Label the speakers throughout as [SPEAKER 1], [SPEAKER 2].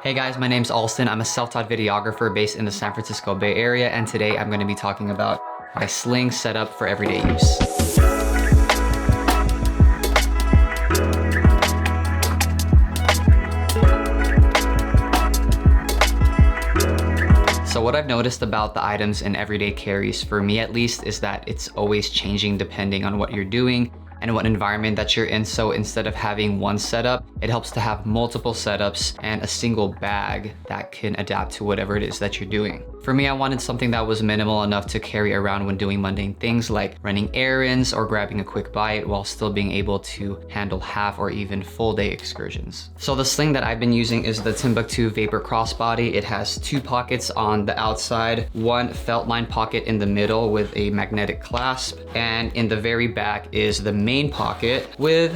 [SPEAKER 1] Hey guys, my name's Alston. I'm a self-taught videographer based in the San Francisco Bay Area, and today I'm going to be talking about my sling setup for everyday use. So what I've noticed about the items in everyday carries, for me at least, is that it's always changing depending on what you're doing and what environment that you're in. So instead of having one setup, it helps to have multiple setups and a single bag that can adapt to whatever it is that you're doing. For me, I wanted something that was minimal enough to carry around when doing mundane things like running errands or grabbing a quick bite while still being able to handle half or even full day excursions. So the sling that I've been using is the Timbuk2 Vapor Crossbody. It has two pockets on the outside, one felt lined pocket in the middle with a magnetic clasp, and in the very back is the main pocket with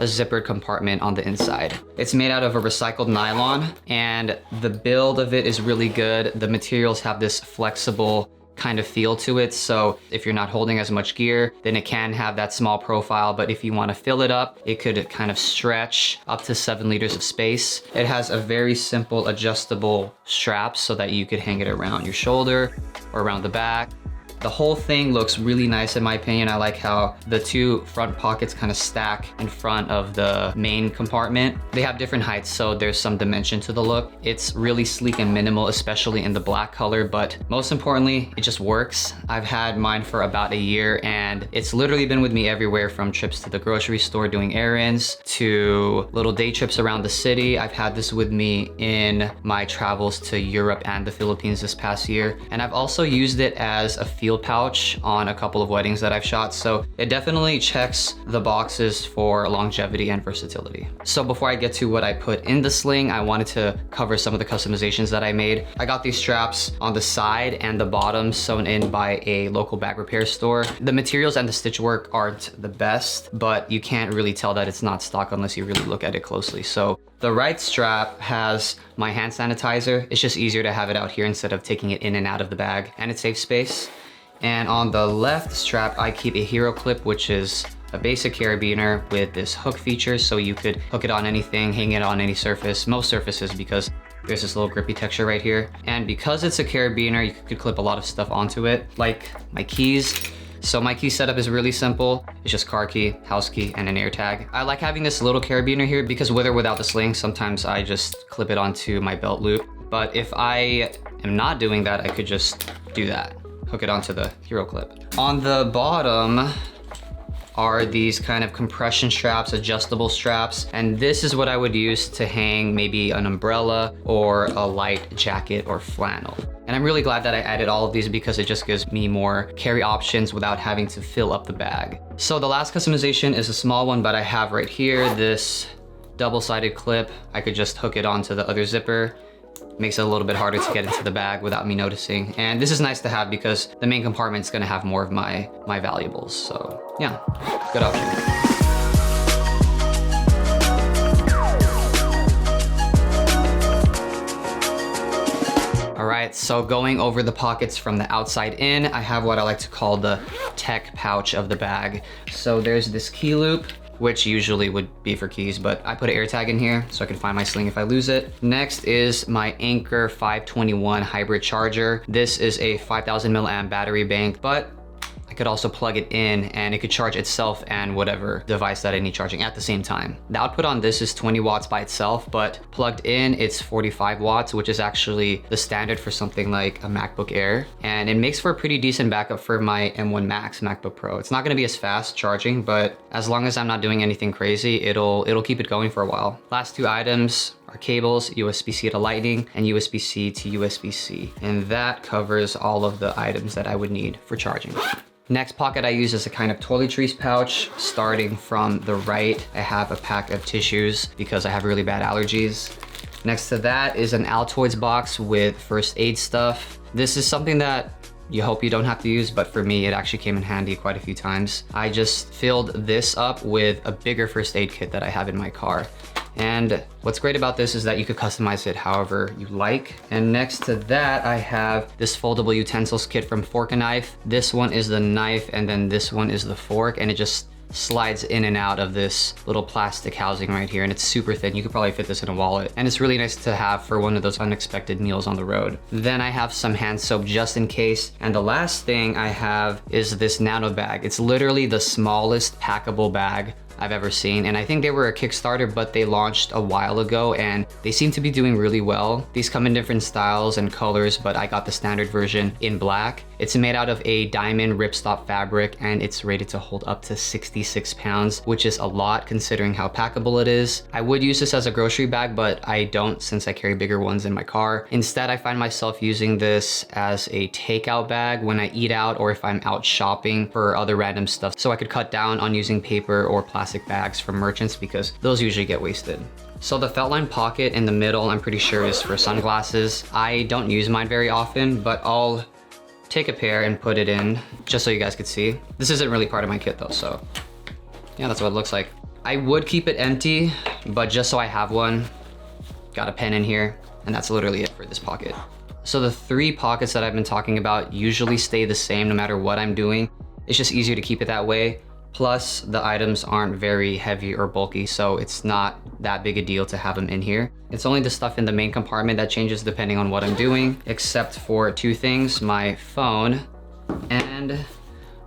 [SPEAKER 1] a zippered compartment on the inside. It's made out of a recycled nylon, and the build of it is really good. The materials have this flexible kind of feel to it, so if you're not holding as much gear, then it can have that small profile, but if you want to fill it up, it could kind of stretch up to 7 liters of space. It has a very simple adjustable strap so that you could hang it around your shoulder or around the back. The whole thing looks really nice in my opinion. I like how the two front pockets kind of stack in front of the main compartment. They have different heights, so there's some dimension to the look. It's really sleek and minimal, especially in the black color, but most importantly, it just works. I've had mine for about a year, and it's literally been with me everywhere, from trips to the grocery store doing errands to little day trips around the city. I've had this with me in my travels to Europe and the Philippines this past year, and I've also used it as a field pouch on a couple of weddings that I've shot, so it definitely checks the boxes for longevity and versatility. So before I get to what I put in the sling, I wanted to cover some of the customizations that I made. I got these straps on the side and the bottom sewn in by a local bag repair store. The materials and the stitch work aren't the best, but you can't really tell that it's not stock unless you really look at it closely. So the right strap has my hand sanitizer. It's just easier to have it out here instead of taking it in and out of the bag, and it saves space. And on the left strap, I keep a hero clip, which is a basic carabiner with this hook feature, so you could hook it on anything, hang it on any surface, most surfaces, because there's this little grippy texture right here. And because it's a carabiner, you could clip a lot of stuff onto it, like my keys. So my key setup is really simple. It's just car key, house key, and an air tag. I like having this little carabiner here because with or without the sling, sometimes I just clip it onto my belt loop. But if I am not doing that, I could just do that. Hook it onto the hero clip. On the bottom are these kind of compression straps, adjustable straps, and this is what I would use to hang maybe an umbrella or a light jacket or flannel. And I'm really glad that I added all of these because it just gives me more carry options without having to fill up the bag. So the last customization is a small one, but I have right here this double-sided clip. I could just hook it onto the other zipper. Makes it a little bit harder to get into the bag without me noticing. And this is nice to have because the main compartment is gonna have more of my valuables. So yeah, good option. All right, so going over the pockets from the outside in, I have what I like to call the tech pouch of the bag. So there's this key loop, which usually would be for keys, but I put an air tag in here so I can find my sling if I lose it. Next is my Anker 521 hybrid charger. This is a 5,000 milliamp battery bank, but I could also plug it in and it could charge itself and whatever device that I need charging at the same time. The output on this is 20 watts by itself, but plugged in, it's 45 watts, which is actually the standard for something like a MacBook Air. And it makes for a pretty decent backup for my M1 Max MacBook Pro. It's not gonna be as fast charging, but as long as I'm not doing anything crazy, it'll keep it going for a while. Last two items are cables, USB-C to Lightning and USB-C to USB-C. And that covers all of the items that I would need for charging. Next pocket I use is a kind of toiletries pouch. Starting from the right, I have a pack of tissues because I have really bad allergies. Next to that is an Altoids box with first aid stuff. This is something that you hope you don't have to use, but for me, it actually came in handy quite a few times. I just filled this up with a bigger first aid kit that I have in my car. And what's great about this is that you could customize it however you like. And next to that, I have this foldable utensils kit from Fork & Knife. This one is the knife and then this one is the fork, and it just slides in and out of this little plastic housing right here, and it's super thin. You could probably fit this in a wallet, and it's really nice to have for one of those unexpected meals on the road. Then I have some hand soap just in case. And the last thing I have is this nano bag. It's literally the smallest packable bag I've ever seen, and I think they were a Kickstarter, but they launched a while ago and they seem to be doing really well. These come in different styles and colors, but I got the standard version in black. It's made out of a diamond ripstop fabric, and it's rated to hold up to 66 pounds, which is a lot considering how packable it is. I would use this as a grocery bag, but I don't since I carry bigger ones in my car. Instead, I find myself using this as a takeout bag when I eat out or if I'm out shopping for other random stuff. So I could cut down on using paper or plastic bags from merchants because those usually get wasted. So the felt line pocket in the middle, I'm pretty sure is for sunglasses. I don't use mine very often, but I'll take a pair and put it in just so you guys could see. This isn't really part of my kit though, so yeah, that's what it looks like. I would keep it empty, but just so I have one, got a pen in here, and that's literally it for this pocket. So the 3 pockets that I've been talking about usually stay the same no matter what I'm doing. It's just easier to keep it that way. Plus, the items aren't very heavy or bulky, so it's not that big a deal to have them in here. It's only the stuff in the main compartment that changes depending on what I'm doing, except for 2 things, my phone and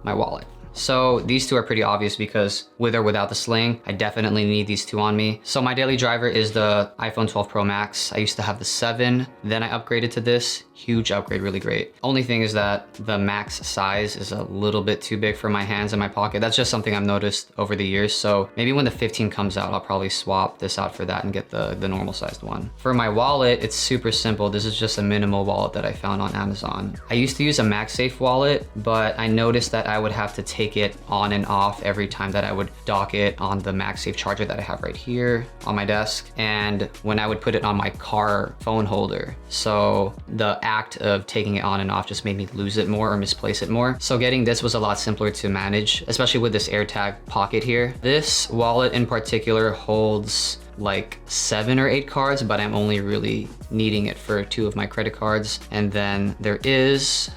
[SPEAKER 1] my wallet. So these 2 are pretty obvious because with or without the sling, I definitely need these 2 on me. So my daily driver is the iPhone 12 Pro Max. I used to have the 7, then I upgraded to this. Huge upgrade, really great. Only thing is that the max size is a little bit too big for my hands and my pocket. That's just something I've noticed over the years. So maybe when the 15 comes out, I'll probably swap this out for that and get the normal sized one. For my wallet, it's super simple. This is just a minimal wallet that I found on Amazon. I used to use a MagSafe wallet, but I noticed that I would have to take it on and off every time that I would dock it on the MagSafe charger that I have right here on my desk, and when I would put it on my car phone holder. So the act of taking it on and off just made me lose it more or misplace it more. So getting this was a lot simpler to manage, especially with this AirTag pocket here. This wallet in particular holds like 7 or 8 cards, but I'm only really needing it for 2 of my credit cards. And then there is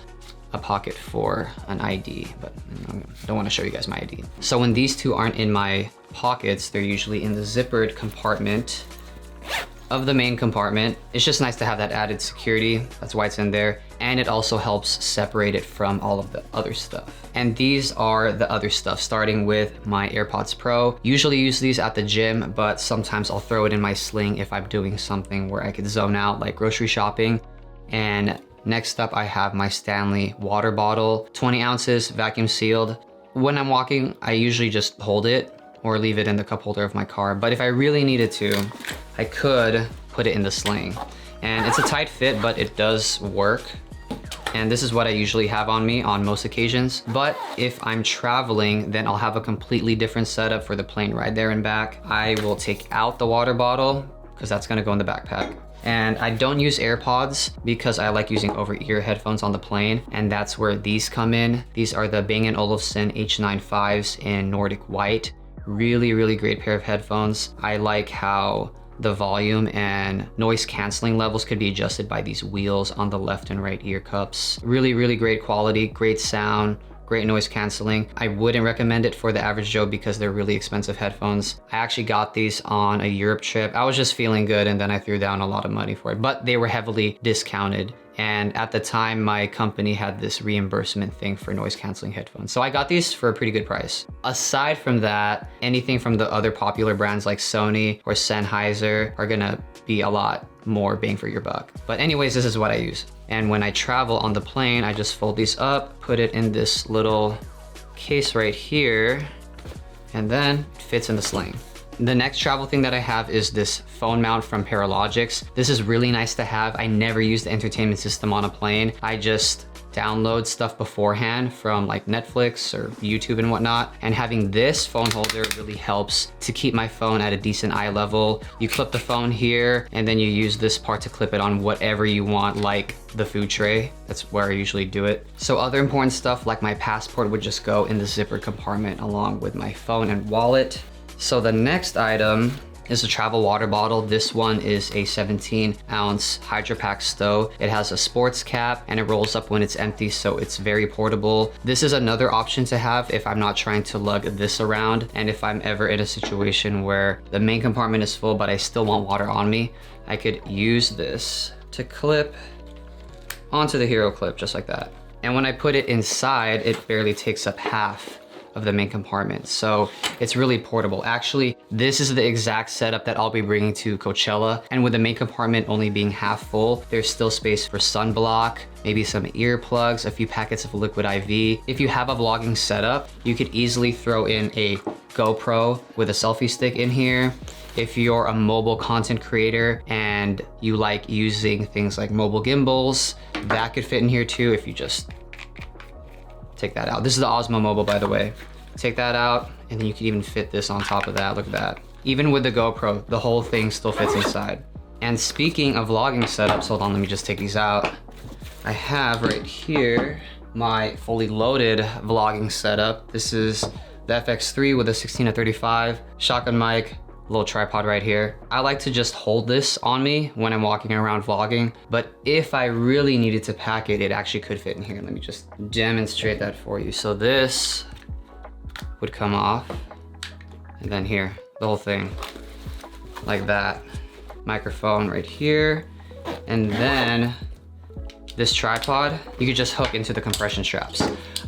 [SPEAKER 1] a pocket for an ID, but I don't want to show you guys my ID. So when these 2 aren't in my pockets, they're usually in the zippered compartment of the main compartment. It's just nice to have that added security. That's why it's in there. And it also helps separate it from all of the other stuff. And these are the other stuff, starting with my AirPods Pro. Usually use these at the gym, but sometimes I'll throw it in my sling if I'm doing something where I could zone out, like grocery shopping. And next up, I have my Stanley water bottle, 20 ounces, vacuum sealed. When I'm walking, I usually just hold it or leave it in the cup holder of my car. But if I really needed to, I could put it in the sling. And it's a tight fit, but it does work. And this is what I usually have on me on most occasions. But if I'm traveling, then I'll have a completely different setup for the plane ride there and back. I will take out the water bottle because that's gonna go in the backpack. And I don't use AirPods because I like using over-ear headphones on the plane, and that's where these come in. These are the Bang & Olufsen H95s in Nordic White. Really, really great pair of headphones. I like how the volume and noise canceling levels could be adjusted by these wheels on the left and right ear cups. Really, really great quality, great sound, great noise canceling. I wouldn't recommend it for the average Joe because they're really expensive headphones. I actually got these on a Europe trip. I was just feeling good and then I threw down a lot of money for it, but they were heavily discounted. And at the time, my company had this reimbursement thing for noise canceling headphones. So I got these for a pretty good price. Aside from that, anything from the other popular brands like Sony or Sennheiser are gonna be a lot more bang for your buck. But anyways, this is what I use. And when I travel on the plane, I just fold these up, put it in this little case right here, and then it fits in the sling. The next travel thing that I have is this phone mount from Paralogics. This is really nice to have. I never use the entertainment system on a plane. I just download stuff beforehand from like Netflix or YouTube and whatnot. And having this phone holder really helps to keep my phone at a decent eye level. You clip the phone here and then you use this part to clip it on whatever you want, like the food tray. That's where I usually do it. So other important stuff like my passport would just go in the zippered compartment along with my phone and wallet. So the next item is a travel water bottle. This one is a 17-ounce Hydro Pack Stow. It has a sports cap and it rolls up when it's empty, so it's very portable. This is another option to have if I'm not trying to lug this around, and if I'm ever in a situation where the main compartment is full but I still want water on me, I could use this to clip onto the Hero clip just like that. And when I put it inside, it barely takes up half of the main compartment, so it's really portable. Actually, this is the exact setup that I'll be bringing to Coachella, and with the main compartment only being half full, there's still space for sunblock, maybe some earplugs, a few packets of liquid IV. If you have a vlogging setup, you could easily throw in a GoPro with a selfie stick in here. If you're a mobile content creator and you like using things like mobile gimbals, that could fit in here too if you just take that out. This is the Osmo Mobile, by the way. Take that out, and then you can even fit this on top of that. Look at that. Even with the GoPro, the whole thing still fits inside. And speaking of vlogging setups, hold on, let me just take these out. I have right here my fully loaded vlogging setup. This is the FX3 with a 16-35 shotgun mic, little tripod right here. I like to just hold this on me when I'm walking around vlogging, but if I really needed to pack it, it actually could fit in here. Let me just demonstrate that for you. So this would come off, and then here, the whole thing, like that. Microphone right here, and then this tripod, you could just hook into the compression straps.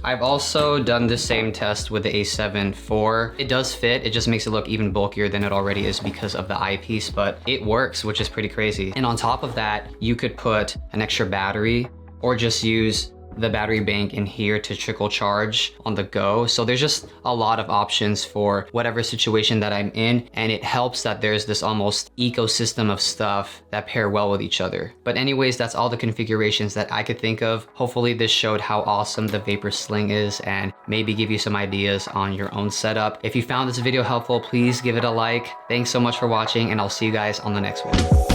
[SPEAKER 1] I've also done the same test with the A7 IV. It does fit, it just makes it look even bulkier than it already is because of the eyepiece, but it works, which is pretty crazy. And on top of that, you could put an extra battery or just use the battery bank in here to trickle charge on the go. So there's just a lot of options for whatever situation that I'm in, and it helps that there's this almost ecosystem of stuff that pair well with each other. But anyways, that's all the configurations that I could think of. Hopefully this showed how awesome the Vapor Sling is and maybe give you some ideas on your own setup. If you found this video helpful, please give it a like. Thanks so much for watching, and I'll see you guys on the next one.